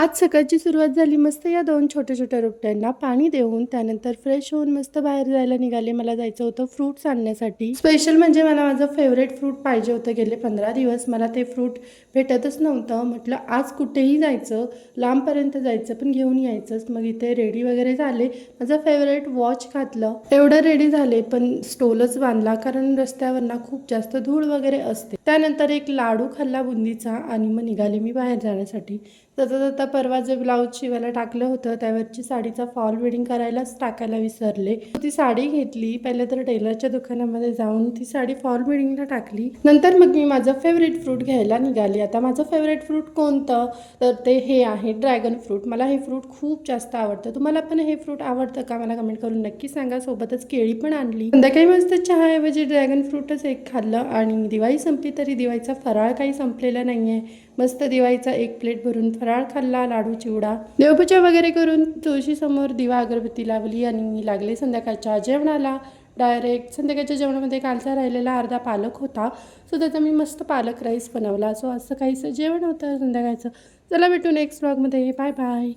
आज सकाळची सुरुवात झाली मस्त या 2 छोट्या-छोट्या रोपट्यांना पाणी देऊन. त्यानंतर फ्रेश होऊन मस्त बाहेर जायला निघाले. मला जायचं होतं फ्रुट्स आणण्यासाठी. स्पेशल म्हणजे मला माझं फेवरेट फ्रूट पाहिजे होतं. गेले 15 दिवस मला ते फ्रूट भेटतच नव्हतं. म्हटलं आज कुठेही जायचं, लांबपर्यंत जायचं पण घेऊन यायचंच. मग इथे रेडी वगैरे झाले. माझं फेवरेट वॉच घातलं. एवढं रेडी झाले पण स्टोलच बांधला कारण रस्त्यावर ना खूप जास्त धूळ वगैरे असते. त्यानंतर एक लाडू खाल्ला बुंदीचा आणि मग निघाले मी बाहेर जाण्यासाठी. जाता परवा जे ब्लाऊज शिवायला टाकलं होतं त्यावरची साडीचा फॉल बिडिंग करायलाच टाकायला विसरले. ती साडी घेतली. पहिले तर टेलरच्या दुकानामध्ये जाऊन ती साडी फॉल बिडिंगला टाकली. नंतर मग मी माझं फेवरेट फ्रूट घ्यायला निघाली. आता माझं फेवरेट फ्रूट कोणतं तर ते हे आहे ड्रॅगन फ्रूट. मला हे फ्रूट खूप जास्त आवडतं. तुम्हाला पण हे फ्रूट आवडतं का मला कमेंट करून नक्की सांगा. सोबतच केळी पण आणली. संध्याकाळी मस्त चहाऐवजी ड्रॅगन फ्रूटच एक खाल्लं आणि दिवाळी संपली तरी दिवाळीचा फराळ काही संपलेला नाहीये. मस्त दिवाळीचा एक प्लेट भरून फराळ खाल्ला, लाडू चिवडा, देवपूजा वगैरे करून तुळशीसमोर दिवा अगरबत्ती लावली आणि लागले संध्याकाळच्या जेवणाला. डायरेक्ट संध्याकाळच्या जेवणामध्ये कालचा राहिलेला अर्धा पालक होता, सो त्याचा मी मस्त पालक राईस बनवला. सो असं काहीसं जेवण होतं संध्याकाळचं. चला भेटू नेक्स्ट व्लॉगमध्ये. Bye bye.